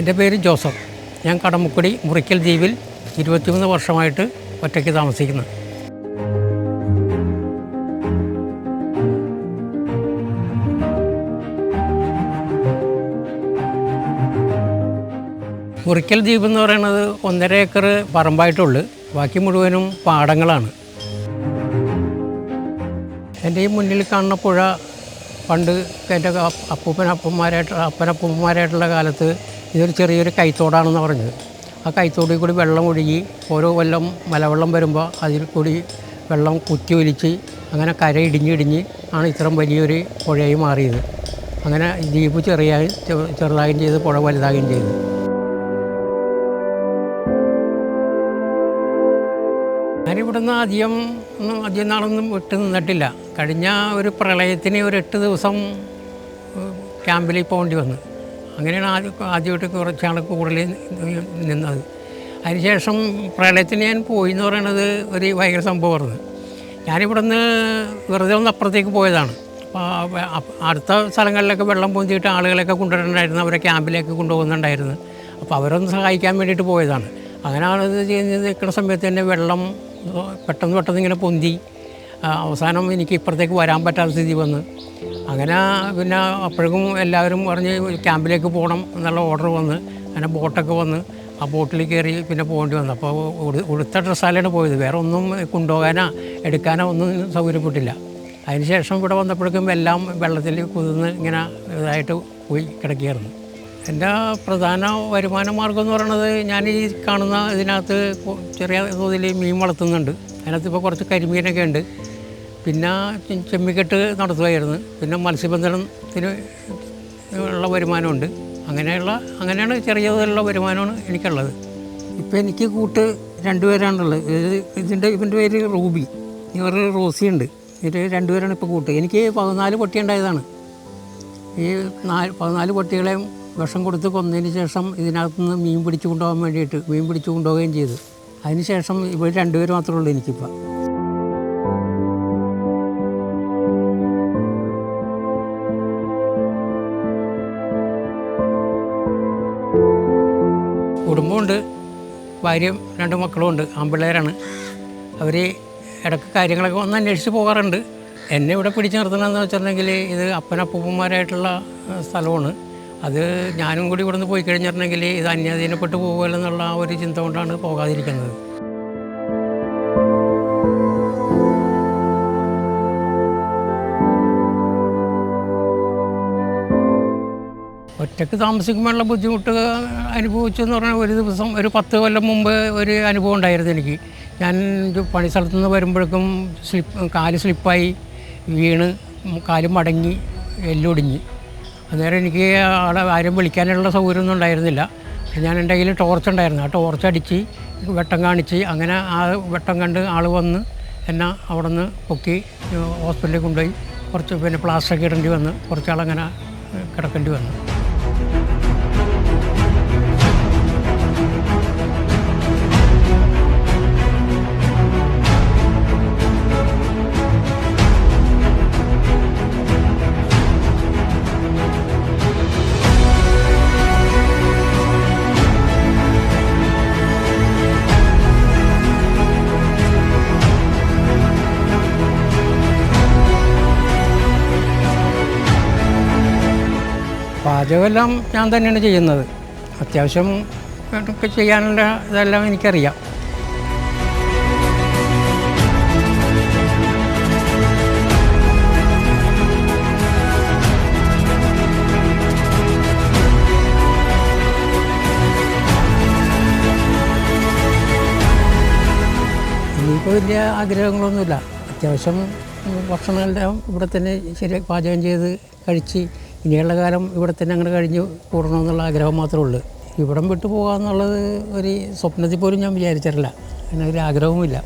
എൻ്റെ പേര് ജോസഫ്. ഞാൻ കടമുക്കുടി മുറിക്കൽ ദ്വീപിൽ 23 വർഷമായിട്ട് ഒറ്റയ്ക്ക് താമസിക്കുന്നു. മുറിക്കൽ ദ്വീപ് എന്ന് പറയുന്നത് 1.5 ഏക്കർ പറമ്പായിട്ടുള്ളൂ. ബാക്കി മുഴുവനും പാടങ്ങളാണ്. എൻ്റെ ഈ മുന്നിൽ കാണുന്ന പുഴ പണ്ട് എൻ്റെ അപ്പനപ്പന്മാരായിട്ടുള്ള കാലത്ത് ഇതൊരു ചെറിയൊരു കൈത്തോടാണെന്ന് പറഞ്ഞത്. ആ കൈത്തോടിൽ കൂടി വെള്ളം ഒഴുകി ഓരോ കൊല്ലം മലവെള്ളം വരുമ്പോൾ അതിൽ കൂടി വെള്ളം കുത്തി ഒലിച്ച് അങ്ങനെ കര ഇടിഞ്ഞിടിഞ്ഞ് ആണ് ഇത്രയും വലിയൊരു പുഴയായി മാറിയത്. അങ്ങനെ ദ്വീപ് ചെറുതാകുകയും ചെയ്ത് പുഴ വലുതാകുകയും ചെയ്തു. ഞാനിവിടുന്ന് അധികം നാളൊന്നും വിട്ട് നിന്നിട്ടില്ല. കഴിഞ്ഞ ഒരു പ്രളയത്തിന് ഒരു 8 ദിവസം ക്യാമ്പിൽ പോകേണ്ടി വന്നു. അങ്ങനെയാണ് ആദ്യമായിട്ട് കുറച്ചാൾ കൂടുതൽ നിന്നത്. അതിനുശേഷം പ്രളയത്തിന് ഞാൻ പോയി എന്ന് പറയുന്നത് ഒരു ഭയങ്കര സംഭവമായിരുന്നു. ഞാനിവിടുന്ന് വെറുതെ ഒന്ന് അപ്പുറത്തേക്ക് പോയതാണ്. അപ്പോൾ അടുത്ത സ്ഥലങ്ങളിലൊക്കെ വെള്ളം പൊന്തിയിട്ട് ആളുകളൊക്കെ കൊണ്ടുവരുന്നുണ്ടായിരുന്നു. അവരെ ക്യാമ്പിലേക്ക് കൊണ്ടുപോകുന്നുണ്ടായിരുന്നു. അപ്പോൾ അവരൊന്ന് സഹായിക്കാൻ വേണ്ടിയിട്ട് പോയതാണ്. അങ്ങനെയാണ് ഇത് ചെയ്യുന്നത്. നിൽക്കുന്ന സമയത്ത് തന്നെ വെള്ളം പെട്ടെന്ന് ഇങ്ങനെ പൊന്തി അവസാനം എനിക്ക് ഇപ്പുറത്തേക്ക് വരാൻ പറ്റാത്ത സ്ഥിതി വന്ന്. അങ്ങനെ പിന്നെ അപ്പോഴേക്കും എല്ലാവരും പറഞ്ഞ് ക്യാമ്പിലേക്ക് പോകണം എന്നുള്ള ഓർഡർ വന്ന് അങ്ങനെ ബോട്ടൊക്കെ വന്ന് ആ ബോട്ടിൽ കയറി പിന്നെ പോകേണ്ടി വന്നു. അപ്പോൾ ഉടുത്ത ഡ്രസ്സാലാണ് പോയത്. വേറെ ഒന്നും കൊണ്ടുപോകാനോ എടുക്കാനോ ഒന്നും സൗകര്യപ്പെട്ടില്ല. അതിനുശേഷം ഇവിടെ വന്നപ്പോഴേക്കും എല്ലാം വെള്ളത്തിൽ കുതിർന്ന് ഇങ്ങനെ ഇതായിട്ട് പോയി കിടക്കുകയായിരുന്നു. എൻ്റെ പ്രധാന വരുമാന മാർഗ്ഗം എന്ന് പറയുന്നത് ഞാൻ ഈ കാണുന്ന ഇതിനകത്ത് ചെറിയ തോതിൽ മീൻ വളർത്തുന്നുണ്ട്. അതിനകത്ത് ഇപ്പോൾ കുറച്ച് കരിമീനൊക്കെ ഉണ്ട്. പിന്നെ ചെമ്മിക്കെട്ട് നടത്തുമായിരുന്നു. പിന്നെ മത്സ്യബന്ധനത്തിന് ഉള്ള വരുമാനമുണ്ട്. അങ്ങനെയാണ് ചെറിയ തോതിലുള്ള വരുമാനമാണ് എനിക്കുള്ളത്. ഇപ്പോൾ എനിക്ക് കൂട്ട് 2 പേരാണുള്ളത്. ഇവൻ്റെ പേര് റൂബി, ഇവർ റോസിയുണ്ട്. ഇത് 2 പേരാണ് ഇപ്പോൾ കൂട്ട്. എനിക്ക് 14 പട്ടി ഉണ്ടായതാണ്. ഈ 14 പട്ടികളെയും വിഷം കൊടുത്ത് കൊന്നതിന് ശേഷം ഇതിനകത്തുനിന്ന് മീൻ പിടിച്ചു കൊണ്ടുപോവുകയും ചെയ്തു. അതിനുശേഷം ഇവർ 2 പേര് മാത്രമേ ഉള്ളൂ എനിക്കിപ്പോൾ. കുടുംബമുണ്ട്, ഭാര്യയും 2 മക്കളുമുണ്ട്. ആൺപിള്ളേരാണ്. അവർ ഇടയ്ക്ക് കാര്യങ്ങളൊക്കെ ഒന്ന് അന്വേഷിച്ച് പോകാറുണ്ട്. എന്നെ ഇവിടെ പിടിച്ചു നിർത്തണമെന്ന് വെച്ചിട്ടുണ്ടെങ്കിൽ ഇത് അപ്പനപ്പൂപ്പന്മാരായിട്ടുള്ള സ്ഥലമാണ്. അത് ഞാനും കൂടി ഇവിടുന്ന് പോയി കഴിഞ്ഞിട്ടുണ്ടെങ്കിൽ ഇത് അന്യാധീനപ്പെട്ട് പോകുമല്ലെന്നുള്ള ഒരു ചിന്ത കൊണ്ടാണ് പോകാതിരിക്കുന്നത്. ഒറ്റയ്ക്ക് താമസിക്കുമ്പോഴുള്ള ബുദ്ധിമുട്ട് അനുഭവിച്ചെന്ന് പറഞ്ഞാൽ ഒരു ദിവസം ഒരു 10 കൊല്ലം മുമ്പ് ഒരു അനുഭവം ഉണ്ടായിരുന്നു എനിക്ക്. ഞാൻ പണി സ്ഥലത്തു നിന്ന് വരുമ്പോഴേക്കും കാല് സ്ലിപ്പായി വീണ് കാല് മടങ്ങി എല്ലൊടിഞ്ഞ്. അന്നേരം എനിക്ക് ആരും വിളിക്കാനുള്ള സൗകര്യമൊന്നും ഉണ്ടായിരുന്നില്ല. പക്ഷെ ഞാൻ എൻ്റെ കയ്യിൽ ടോർച്ച് ഉണ്ടായിരുന്നു. ആ ടോർച്ച് അടിച്ച് വെട്ടം കാണിച്ച് അങ്ങനെ ആ വെട്ടം കണ്ട് ആൾ വന്ന് എന്നെ അവിടെ നിന്ന് പൊക്കി ഹോസ്പിറ്റലിൽ കൊണ്ടുപോയി. കുറച്ച് പിന്നെ പ്ലാസ്റ്ററൊക്കെ ഇടേണ്ടി വന്ന് കുറച്ചാളങ്ങനെ കിടക്കേണ്ടി വന്നു. പാചകമെല്ലാം ഞാൻ തന്നെയാണ് ചെയ്യുന്നത്. അത്യാവശ്യം ഒക്കെ ചെയ്യാനുള്ള ഇതെല്ലാം എനിക്കറിയാം. ഇനിയിപ്പോൾ വലിയ ആഗ്രഹങ്ങളൊന്നുമില്ല. അത്യാവശ്യം ഭക്ഷണമെല്ലാം ഇവിടെ തന്നെ പാചകം ചെയ്ത് കഴിച്ച് ഇനിയുള്ള കാലം ഇവിടെ തന്നെ അങ്ങനെ കഴിഞ്ഞ് കൂടണമെന്നുള്ള ആഗ്രഹം മാത്രമേ ഉള്ളൂ. ഇവിടം വിട്ടു പോകാമെന്നുള്ളത് ഒരു സ്വപ്നത്തിൽ പോലും ഞാൻ വിചാരിച്ചിട്ടില്ല. അങ്ങനെ ഒരു ആഗ്രഹവുമില്ല.